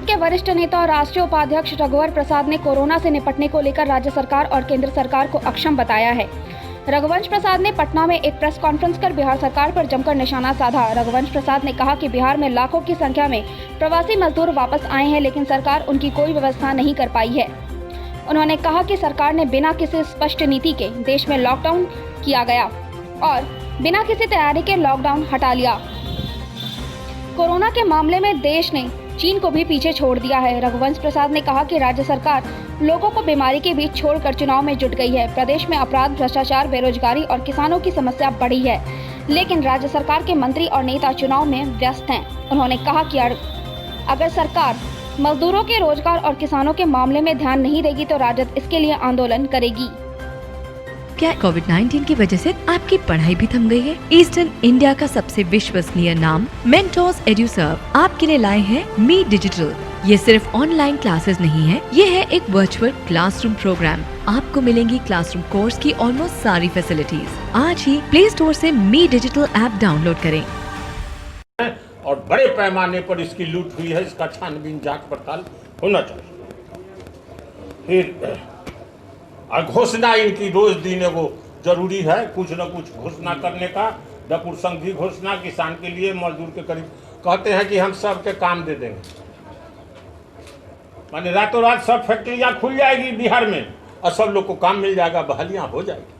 राजद के वरिष्ठ नेता और राष्ट्रीय उपाध्यक्ष रघुवर प्रसाद ने कोरोना से निपटने को लेकर राज्य सरकार और केंद्र सरकार को अक्षम बताया है। रघुवंश प्रसाद ने पटना में एक प्रेस कॉन्फ्रेंस कर बिहार सरकार पर जमकर निशाना साधा। रघुवंश प्रसाद ने कहा कि बिहार में लाखों की संख्या में प्रवासी मजदूर वापस आए हैं, लेकिन सरकार उनकी कोई व्यवस्था नहीं कर पाई है। उन्होंने कहा कि सरकार ने बिना किसी स्पष्ट नीति के देश में लॉकडाउन किया गया और बिना किसी तैयारी के लॉकडाउन हटा लिया। कोरोना के मामले में देश ने चीन को भी पीछे छोड़ दिया है। रघुवंश प्रसाद ने कहा कि राज्य सरकार लोगों को बीमारी के बीच छोड़कर चुनाव में जुट गई है। प्रदेश में अपराध, भ्रष्टाचार, बेरोजगारी और किसानों की समस्या बढ़ी है, लेकिन राज्य सरकार के मंत्री और नेता चुनाव में व्यस्त हैं। उन्होंने कहा कि अगर सरकार मजदूरों के रोजगार और किसानों के मामले में ध्यान नहीं देगी तो राजद इसके लिए आंदोलन करेगी। क्या कोविड-19 की वजह से आपकी पढ़ाई भी थम गई है? ईस्टर्न इंडिया का सबसे विश्वसनीय नाम मेंटोर्स एड्यूसर्व आपके लिए लाए हैं मी डिजिटल। ये सिर्फ ऑनलाइन क्लासेस नहीं है, ये है एक वर्चुअल क्लासरूम प्रोग्राम। आपको मिलेंगी क्लासरूम कोर्स की ऑलमोस्ट सारी फैसिलिटीज। आज ही प्ले स्टोर से मी डिजिटल ऐप डाउनलोड करें। और बड़े पैमाने पर इसकी लूट हुई है, इसका छानबीन जांच पड़ताल होना चाहिए। फिर घोषणा इनकी रोज दिन वो जरूरी है, कुछ न कुछ घोषणा करने का। डपुर संघ की घोषणा किसान के लिए, मजदूर के करीब कहते हैं कि हम सबके काम दे देंगे, माने रातों रात सब फैक्ट्रियां खुल जाएगी बिहार में और सब लोग को काम मिल जाएगा, बहालियां हो जाएगी।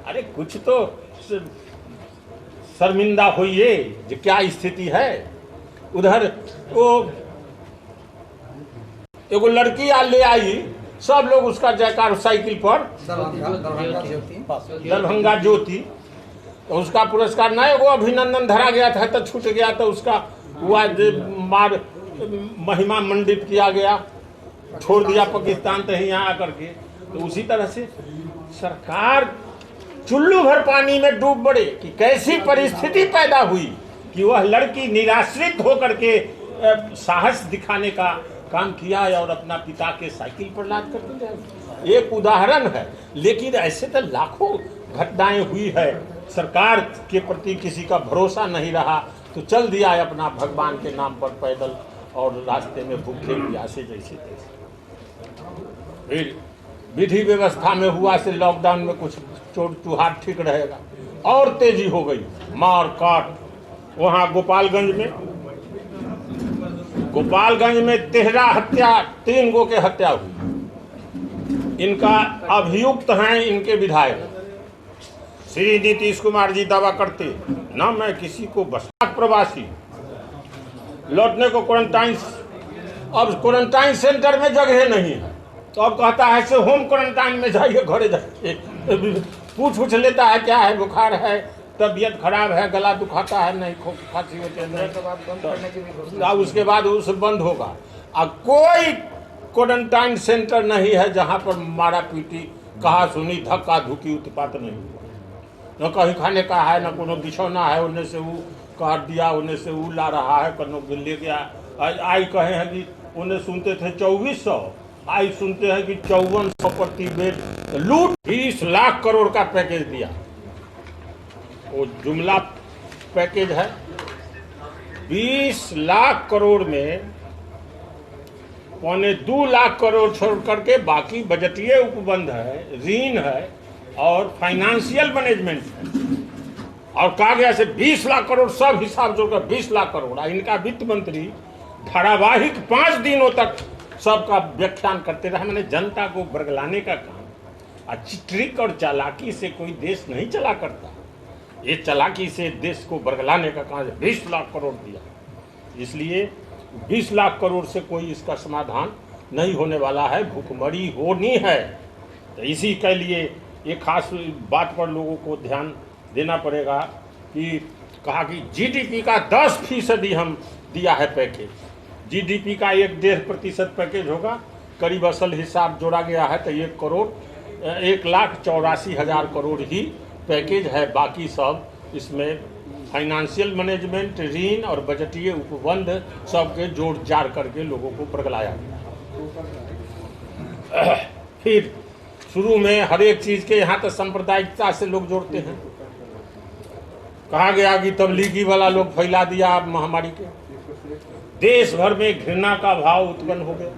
अरे कुछ तो शर्मिंदा होइए जो क्या स्थिति है। उधर वो एगो लड़की ले आई, सब लोग उसका जयकार साइकिल पर, दरभंगा ज्योति, तो उसका पुरस्कार ना एगो अभिनंदन धरा गया था तो छूट गया, तो उसका हुआ मार महिमा मंडित किया गया, छोड़ दिया पाकिस्तान तो यहाँ आकर के। तो उसी तरह से सरकार चुल्लू भर पानी में डूब पड़े कि कैसी परिस्थिति पैदा हुई कि वह लड़की निराश्रित होकर के साहस दिखाने का काम किया और अपना पिता के साइकिल पर लाद करके जाए। एक उदाहरण है, लेकिन ऐसे तो लाखों घटनाएं हुई है। सरकार के प्रति किसी का भरोसा नहीं रहा तो चल दिया है अपना भगवान के नाम पर पैदल और रास्ते में भूखे प्यासे जैसे तैसे। फिर विधि व्यवस्था में हुआ से लॉकडाउन में कुछ चोट चुहार ठीक रहेगा, और तेजी हो गई मार काट। वहाँ गोपालगंज में 13 हत्या, 3 गो के हत्या हुई। इनका अभियुक्त हैं इनके विधायक श्री नीतीश कुमार जी दावा करते ना मैं किसी को बसा। प्रवासी लौटने को क्वारंटाइन, अब क्वारंटाइन सेंटर में जगह नहीं है तो अब कहता है से होम क्वारंटाइन में जाइए, घरे जाइए। पूछ लेता है क्या है, बुखार है, तबीयत खराब है, गला दुखाता है, नहीं खांसी होती है, उसके बाद उसे बंद होगा। अब कोई क्वारंटाइन सेंटर नहीं है जहाँ पर मारा पीटी, कहा सुनी, धक्का धुकी, उत्पात नहीं हुआ। न कहीं खाने का है, न कोनो बिछौना है, उन्हें से वो काट दिया, उन्हें से वो ला रहा है, कनो ले गया। आई कहे हैं कि उन्हें सुनते थे 2400, आई सुनते हैं कि 5400 प्रति बेड। लूट 20 लाख करोड़ का पैकेज दिया, वो जुमला पैकेज है। 20 लाख करोड़ में 2.25 लाख करोड़ छोड़ करके बाकी बजटीय उपबंध है, ऋण है और फाइनेंशियल मैनेजमेंट है। और कहा गया से 20 लाख करोड़ सब हिसाब जोड़कर 20 लाख करोड़। इनका वित्त मंत्री धारावाहिक 5 दिनों तक सबका व्याख्यान करते रहे। मैंने जनता को बरगलाने का काम, ट्रिक और चालाकी से कोई देश नहीं चला करता। ये चालाकी से देश को बरगलाने का काम 20 लाख करोड़ दिया, इसलिए 20 लाख करोड़ से कोई इसका समाधान नहीं होने वाला है, भूखमरी होनी है। तो इसी के लिए एक खास बात पर लोगों को ध्यान देना पड़ेगा कि कहा कि जीडीपी का 10% हम दिया है पैकेज। जीडीपी का 1.5% पैकेज होगा, करीब असल हिसाब जोड़ा गया है तो 1,84,000 करोड़ ही पैकेज है। बाकी सब इसमें फाइनेंशियल मैनेजमेंट, ऋण और बजटीय उपबंध सबके जोड़ जाड़ करके लोगों को बरगलाया गया। फिर शुरू में हर एक चीज़ के यहाँ तो सांप्रदायिकता से लोग जोड़ते हैं। कहा गया कि तबलीगी वाला लोग फैला दिया महामारी के, देश भर में घृणा का भाव उत्पन्न हो गया।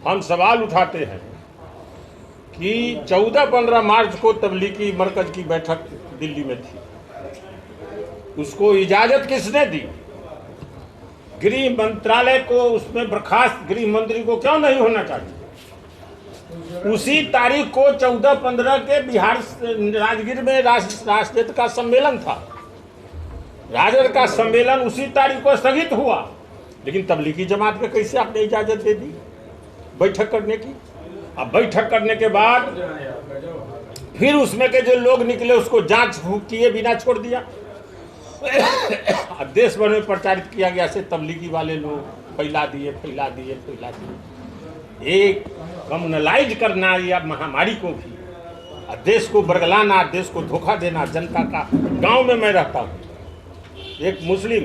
हम सवाल उठाते हैं कि 14-15 मार्च को तबलीगी मरकज की बैठक दिल्ली में थी, उसको इजाजत किसने दी? गृह मंत्रालय को उसमें बर्खास्त गृह मंत्री को क्यों नहीं होना चाहिए? उसी तारीख को 14-15 के बिहार राजगीर में राजद का सम्मेलन था। राजद का सम्मेलन उसी तारीख को स्थगित हुआ, लेकिन तबलीगी जमात को कैसे आपने इजाजत दे दी बैठक करने की? अब बैठक करने के बाद फिर उसमें के जो लोग निकले उसको जांच किए बिना छोड़ दिया। देश भर में प्रचारित किया गया से तबलीगी वाले लोग फैला दिए। एक कम्युनलाइज करना या महामारी को भी, देश को बरगलाना, देश को धोखा देना जनता का। गांव में मैं रहता हूँ, एक मुस्लिम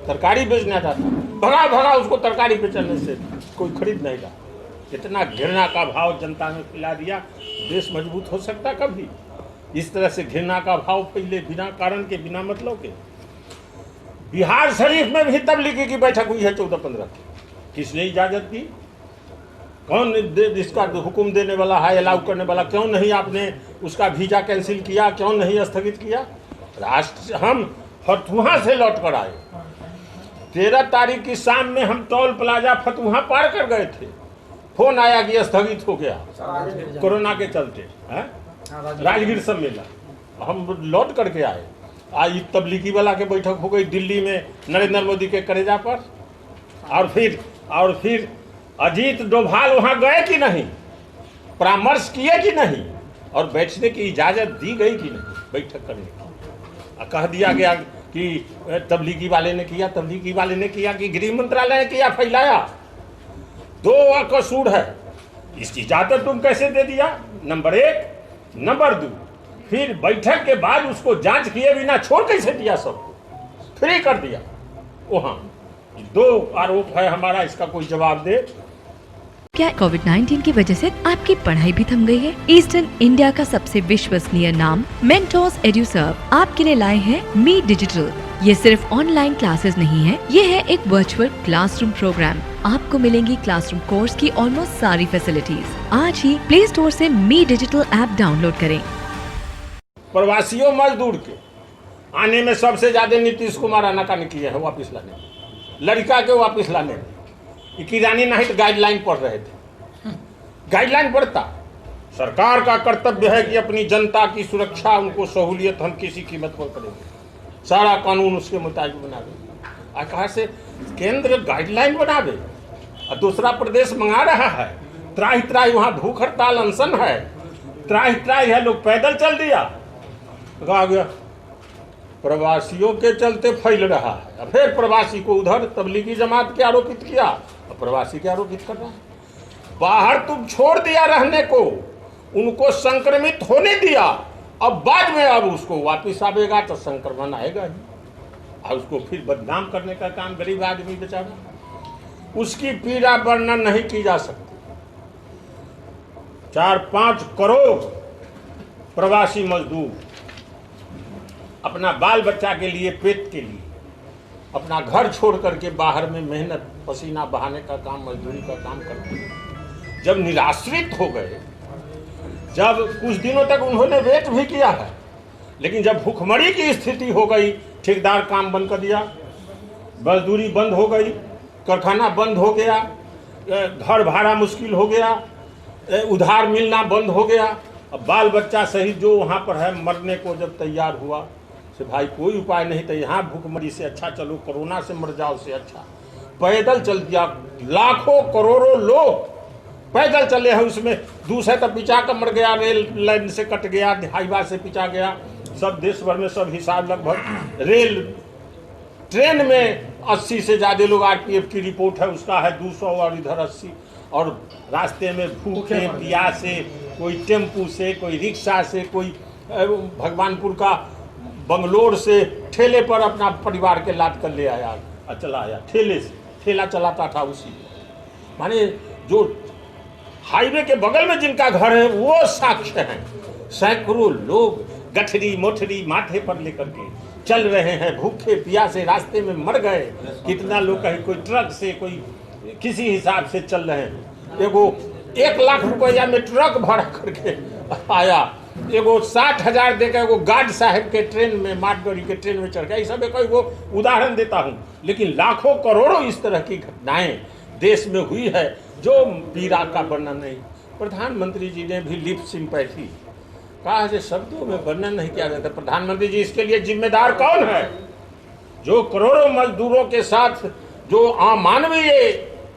तरकारी बेचना चाहता, भगा उसको तरकारी बेचने से कोई खरीद नहीं रहा। इतना घृणा का भाव जनता में फैला दिया। देश मजबूत हो सकता कभी? इस तरह से घृणा का भाव फैले बिना कारण के, बिना मतलब के। बिहार शरीफ में भी तबलीगी की बैठक हुई है 14-15 की। किसने इजाजत दी? कौन इसका हुक्म देने वाला है, अलाउ करने वाला? क्यों नहीं आपने उसका वीजा कैंसिल किया? क्यों नहीं स्थगित किया? राष्ट्र हम फतुहा से लौट कर आए। 13 तारीख की शाम में हम टोल प्लाजा फतुहा पार कर गए थे, फोन आया कि स्थगित हो गया कोरोना के चलते। राजगीर सम्मेलन हम लौट करके आए। आज तबलीगी वाला के बैठक हो गई दिल्ली में नरेंद्र मोदी के करेजा पर। और फिर अजीत डोभाल वहां गए कि नहीं, परामर्श किए कि नहीं, और बैठने की इजाजत दी गई कि नहीं बैठक करने की? कह दिया गया कि तबलीगी वाले ने किया कि गृह मंत्रालय ने किया, फैलाया। 2 कसूर है। इस इजाजत तुम कैसे दे दिया? नंबर 1। नंबर 2, फिर बैठक के बाद उसको जांच किए बिना छोड़ कैसे दिया? सबको फ्री कर दिया। वहां 2 आरोप है हमारा, इसका कोई जवाब दे। क्या कोविड-19 की वजह से आपकी पढ़ाई भी थम गई है? ईस्टर्न इंडिया का सबसे विश्वसनीय नाम मेंटोस एड्यूसर्व आपके लिए लाए हैं मी डिजिटल। ये सिर्फ ऑनलाइन क्लासेस नहीं है, ये है एक वर्चुअल क्लासरूम प्रोग्राम। आपको मिलेंगी क्लासरूम कोर्स की ऑलमोस्ट सारी फैसिलिटीज। आज ही प्ले स्टोर से मी डिजिटल ऐप डाउनलोड करें। प्रवासियों मजदूर के आने में सबसे ज्यादा नीतीश कुमार आनाकानी किए हैं वापिस लाने में, लड़का के वापिस लाने में। किरानी नाहित गाइडलाइन पढ़ रहे थे। गाइडलाइन पढ़ता। सरकार का कर्तव्य है कि अपनी जनता की सुरक्षा, उनको सहूलियत हम किसी कीमत पर करेंगे। सारा कानून उसके मुताबिक बनावे। कहा से केंद्र गाइडलाइन बनावे और दूसरा प्रदेश मंगा रहा है। त्राही वहाँ भूख हड़ताल अनशन है, त्राही है, लोग पैदल चल दिया। आ गया प्रवासियों के चलते फैल रहा है। फिर प्रवासी को उधर तबलीगी जमात के आरोपित किया और प्रवासी के आरोपित कर रहा है। बाहर तुम छोड़ दिया रहने को, उनको संक्रमित होने दिया, अब बाद में अब उसको वापिस आवेगा तो संक्रमण आएगा ही, और उसको फिर बदनाम करने का काम गरीब आदमी बेचारा, उसकी पीड़ा वर्णन नहीं की जा सकती। 4-5 करोड़ प्रवासी मजदूर अपना बाल बच्चा के लिए, पेट के लिए अपना घर छोड़ करके बाहर में मेहनत पसीना बहाने का काम, मजदूरी का काम करते हैं। जब निराश्रित हो गए, जब कुछ दिनों तक उन्होंने वेट भी किया है, लेकिन जब भूखमरी की स्थिति हो गई, ठेकेदार काम बंद कर दिया, मजदूरी बंद हो गई, कारखाना बंद हो गया, घर भाड़ा मुश्किल हो गया, उधार मिलना बंद हो गया। अब बाल बच्चा सहित जो वहाँ पर है मरने को जब तैयार हुआ, से भाई कोई उपाय नहीं था, यहाँ भूखमरी से अच्छा चलो कोरोना से मर जाओ से अच्छा पैदल चल दिया। लाखों करोड़ों लोग पैदल चले हैं, उसमें दूसरे तो पिचा कर मर गया, रेल लाइन से कट गया, हाईवा से पिचा गया, सब देश भर में सब हिसाब लगभग। रेल ट्रेन में 80 से ज़्यादा लोग, आरपीएफ की रिपोर्ट है उसका है 200 और इधर 80, और रास्ते में भूखे प्यासे, कोई टेम्पू से, कोई रिक्शा से, कोई भगवानपुर का बंगलोर से ठेले पर अपना परिवार के लाद कर ले आया और चला आया। ठेले से, ठेला चलाता था उसी, माने जो हाईवे के बगल में जिनका घर है वो साक्ष्य हैं। सैकड़ों लोग गठरी मोठरी माथे पर लेकर के चल रहे हैं, भूखे प्यासे रास्ते में मर गए, कितना लोग कहीं कोई ट्रक से कोई किसी हिसाब से चल रहे हैं। एगो 1 लाख रुपया में ट्रक भाड़ा करके आया, एगो 60,000 देकर एगो गार्ड साहब के ट्रेन में, मालगाड़ी के ट्रेन में चढ़ गया। ये सब एक वो उदाहरण देता हूँ, लेकिन लाखों करोड़ों इस तरह की घटनाएं देश में हुई है जो पीड़ा का वर्णन नहीं। प्रधानमंत्री जी ने भी लिप सिंपैथी कहा है, शब्दों में वर्णन नहीं किया जाता। प्रधानमंत्री जी इसके लिए जिम्मेदार कौन है? जो करोड़ों मजदूरों के साथ जो अमानवीय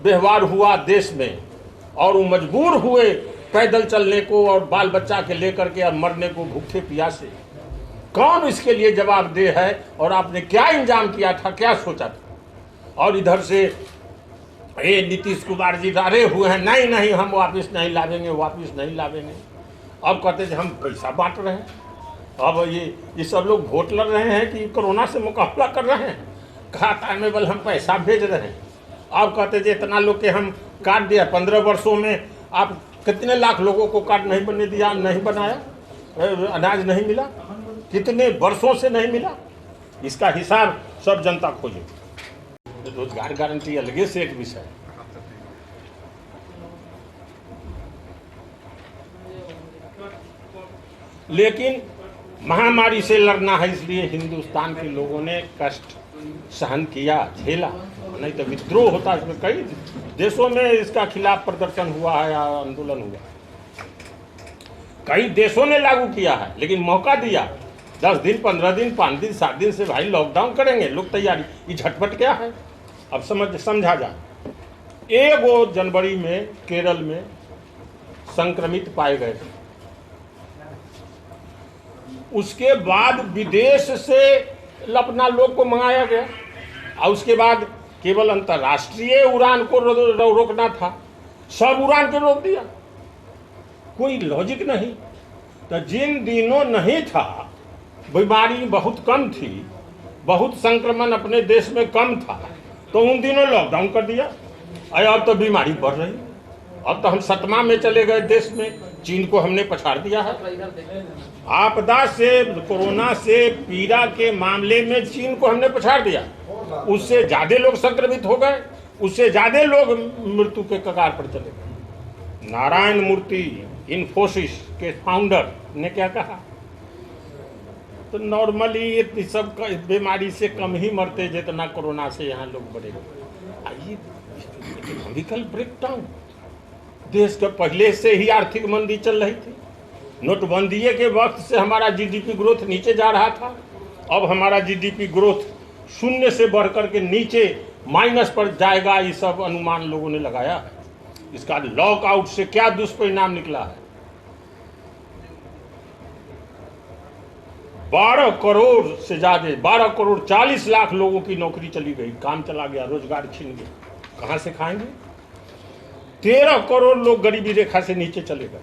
व्यवहार हुआ देश में, और वो मजबूर हुए पैदल चलने को और बाल बच्चा के लेकर के अब मरने को भूखे प्यासे, कौन इसके लिए जवाबदेह है? और आपने क्या इंतजाम किया था, क्या सोचा था? और इधर से ये नीतीश कुमार जी डरे हुए हैं, नहीं नहीं हम वापस नहीं लावेंगे, वापस नहीं लावेंगे। अब कहते हैं हम पैसा बांट रहे हैं। अब ये सब लोग वोट लड़ रहे हैं कि कोरोना से मुकाबला कर रहे हैं, खाता में बल हम पैसा भेज रहे हैं। अब कहते थे इतना लोग के हम कार्ड दिया, 15 वर्षों में आप कितने लाख लोगों को कार्ड नहीं बनने दिया, नहीं बनाया, अनाज नहीं मिला, कितने वर्षों से नहीं मिला, इसका हिसाब सब जनता खोजे। रोजगार गारंटी अलगे से एक विषय है। लेकिन महामारी से लड़ना है, इसलिए हिंदुस्तान के लोगों ने कष्ट सहन किया, झेला, नहीं तो विद्रोह होता। इसमें कई देशों में इसका खिलाफ प्रदर्शन हुआ है, आंदोलन हुआ, कई देशों ने लागू किया है, लेकिन मौका दिया 10 दिन, 15 दिन, 5 दिन, 7 दिन से भाई लॉकडाउन करेंगे, लोग तैयारी। ये झटपट क्या है, अब समझा जाए। 1 जनवरी में केरल में संक्रमित पाए गए थे, उसके बाद विदेश से अपना लोग को मंगाया गया, और उसके बाद केवल अंतर्राष्ट्रीय उड़ान को रोकना था, सब उड़ान को रोक दिया, कोई लॉजिक नहीं। तो जिन दिनों नहीं था, बीमारी बहुत कम थी, बहुत संक्रमण अपने देश में कम था, तो उन दिनों लॉकडाउन कर दिया। अब तो बीमारी बढ़ रही, अब तो हम 7वां में चले गए देश में, चीन को हमने पछाड़ दिया है। आपदा से, कोरोना से पीड़ा के मामले में चीन को हमने पछाड़ दिया, उससे ज्यादा लोग संक्रमित हो गए, उससे ज्यादा लोग मृत्यु के कगार पर चले गए। नारायण मूर्ति इन्फोसिस के फाउंडर ने क्या कहा, तो नॉर्मली ये सब बीमारी से कम ही मरते जितना कोरोना से यहाँ लोग बढ़े। इकोनॉमिकल ब्रेकडाउन, देश के पहले से ही आर्थिक मंदी चल रही थी, नोटबंदी के वक्त से हमारा जीडीपी ग्रोथ नीचे जा रहा था, अब हमारा जीडीपी ग्रोथ 0 से बढ़ करके नीचे माइनस पर जाएगा, ये सब अनुमान लोगों ने लगाया है। इसका लॉकआउट से क्या दुष्परिणाम निकला है? 12 करोड़ से ज्यादा, 12 करोड़ 40 लाख लोगों की नौकरी चली गई, काम चला गया, रोजगार छिन गया, कहां से खाएंगे? 13 करोड़ लोग गरीबी रेखा से नीचे चले गए।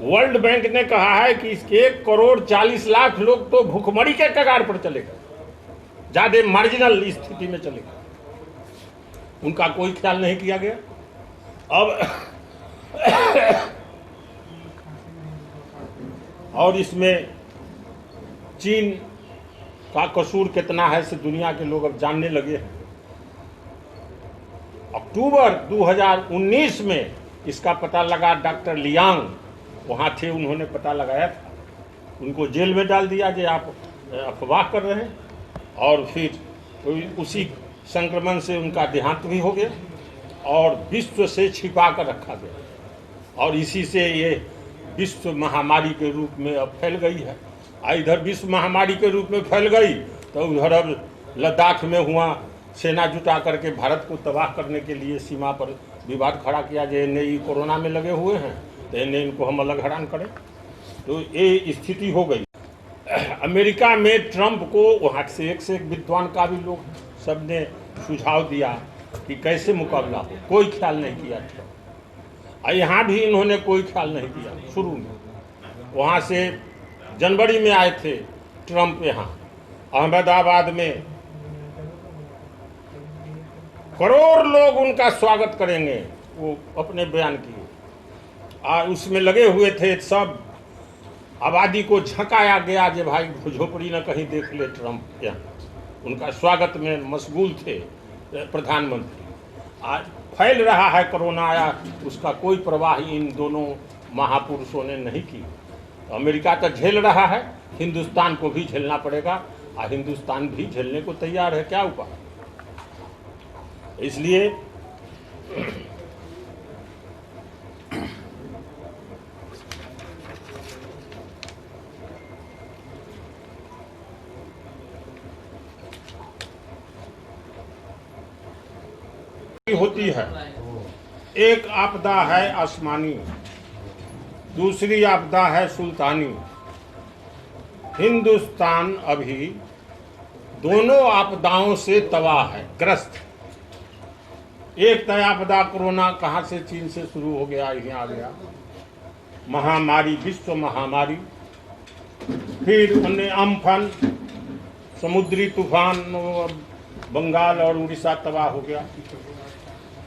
वर्ल्ड बैंक ने कहा है कि 1 करोड़ 40 लाख लोग तो भूखमरी के कगार पर चले गए, ज्यादा मार्जिनल स्थिति में चले गए, उनका कोई ख्याल नहीं किया गया। अब और इसमें चीन का कसूर कितना है से दुनिया के लोग अब जानने लगे हैं। अक्टूबर 2019 में इसका पता लगा, डॉक्टर लियांग वहाँ थे, उन्होंने पता लगाया था, उनको जेल में डाल दिया कि आप अफवाह कर रहे हैं, और फिर उसी संक्रमण से उनका देहांत भी हो गया और विश्व से छिपा कर रखा गया, और इसी से ये विश्व महामारी के रूप में अब फैल गई है। इधर विश्व महामारी के रूप में फैल गई तो उधर अब लद्दाख में हुआ, सेना जुटा करके भारत को तबाह करने के लिए सीमा पर विवाद खड़ा किया, जो ये कोरोना में लगे हुए हैं तो इनको हम अलग हरान करें। तो ये स्थिति हो गई। अमेरिका में ट्रंप को वहाँ से एक विद्वान का भी लोग सब ने सुझाव दिया कि कैसे मुकाबला हो, कोई ख्याल नहीं किया ट्रंप। और यहाँ भी इन्होंने कोई ख्याल नहीं किया शुरू में। वहाँ से जनवरी में आए थे ट्रंप यहाँ अहमदाबाद में, करोड़ लोग उनका स्वागत करेंगे, वो अपने बयान किए, और उसमें लगे हुए थे सब आबादी को झकाया गया जे भाई झोपड़ी न कहीं देख ले ट्रंप यहाँ, उनका स्वागत में मशगूल थे प्रधानमंत्री। आज फैल रहा है कोरोना आया, उसका कोई परवाह इन दोनों महापुरुषों ने नहीं की। तो अमेरिका तो झेल रहा है, हिंदुस्तान को भी झेलना पड़ेगा, और हिंदुस्तान भी झेलने को तैयार है। क्या उपाय? इसलिए होती है, एक आपदा है आसमानी, दूसरी आपदा है सुल्तानी। हिंदुस्तान अभी दोनों आपदाओं से तबाह है, ग्रस्त। एक तो आपदा कोरोना कहाँ से, चीन से शुरू हो गया, यहीं आ गया, महामारी, विश्व महामारी। फिर उन्हें अम्फन, समुद्री तूफान, बंगाल और उड़ीसा तबाह हो गया।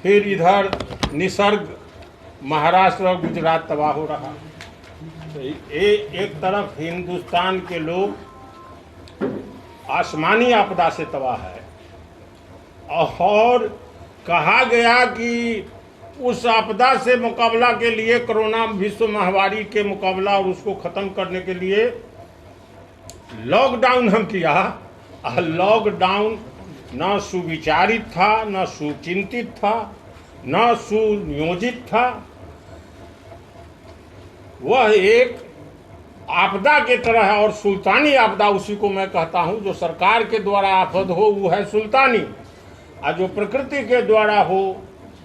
फिर इधर निसर्ग, महाराष्ट्र और गुजरात तबाह हो रहा। तो एक तरफ हिंदुस्तान के लोग आसमानी आपदा से तबाह है, और कहा गया कि उस आपदा से मुकाबला के लिए, कोरोना विश्व महामारी के मुकाबला और उसको खत्म करने के लिए लॉकडाउन हम किया। लॉकडाउन न सुविचारित था, न सुचिंतित था, न सुनियोजित था। वह एक आपदा के तरह है, और सुल्तानी आपदा उसी को मैं कहता हूं। जो सरकार के द्वारा आफत हो वो है सुल्तानी, और जो प्रकृति के द्वारा हो,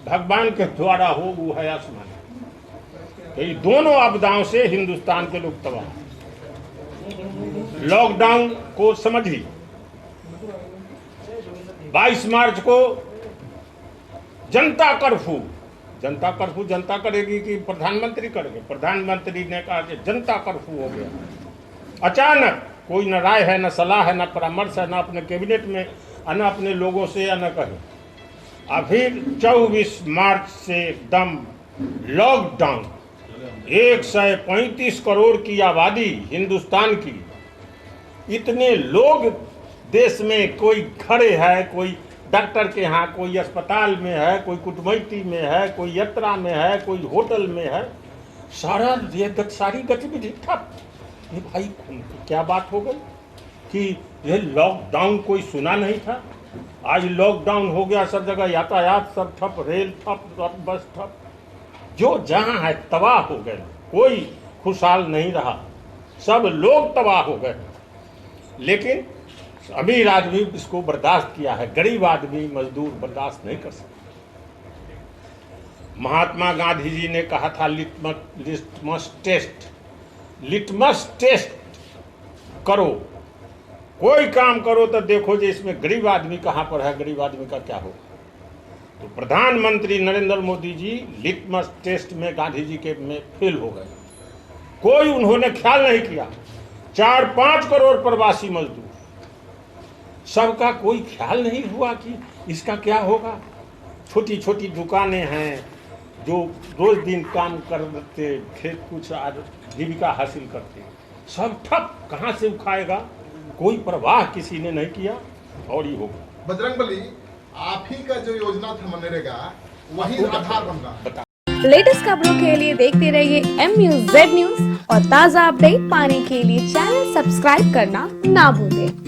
भगवान के द्वारा हो, वो है आसमानी। तो ये दोनों आपदाओं से हिंदुस्तान के लोग तबाह। लॉकडाउन को समझिए, 22 मार्च को जनता कर्फ्यू, जनता कर्फ्यू जनता करेगी कि प्रधानमंत्री करेंगे? प्रधानमंत्री ने कहा कि जनता कर्फ्यू हो गया। अचानक कोई न राय है, न सलाह है, न परामर्श है, न अपने कैबिनेट में, न अपने लोगों से, न कहीं। और फिर 24 मार्च से एकदम लॉकडाउन। 135 करोड़ की आबादी हिंदुस्तान की, इतने लोग देश में, कोई खड़े है, कोई डॉक्टर के यहाँ, कोई अस्पताल में है, कोई कुटुंबी में है, कोई यात्रा में है, कोई होटल में है, सारी गतिविधि ठप। ये भाई क्या बात हो गई कि ये लॉकडाउन कोई सुना नहीं था, आज लॉकडाउन हो गया, सब जगह यातायात सब ठप, रेल ठप, बस ठप, जो जहाँ है तबाह हो गए। कोई खुशहाल नहीं रहा, सब लोग तबाह हो गए। लेकिन अमीर आदमी इसको बर्दाश्त किया है, गरीब आदमी, मजदूर बर्दाश्त नहीं कर सकते। महात्मा गांधी जी ने कहा था लिटमस टेस्ट करो, कोई काम करो तो देखो जो इसमें गरीब आदमी कहाँ पर है, गरीब आदमी का क्या हो। तो प्रधानमंत्री नरेंद्र मोदी जी लिटमस टेस्ट में गांधी जी के में फेल हो गए। कोई उन्होंने ख्याल नहीं किया। 4-5 करोड़ प्रवासी मजदूर, सबका कोई ख्याल नहीं हुआ कि इसका क्या होगा। छोटी छोटी दुकानें हैं जो रोज दिन काम करते थे, कुछ जीविका हासिल करते, सब ठप। कहाँ से उखाएगा, कोई परवाह किसी ने नहीं किया, और ये होगा। बजरंगबली, आप ही का जो योजना था मनरेगा, वही आधार बन रहा है। लेटेस्ट खबरों के लिए देखते रहिए MUZ न्यूज, और ताज़ा अपडेट पाने के लिए चैनल सब्सक्राइब करना ना भूलें।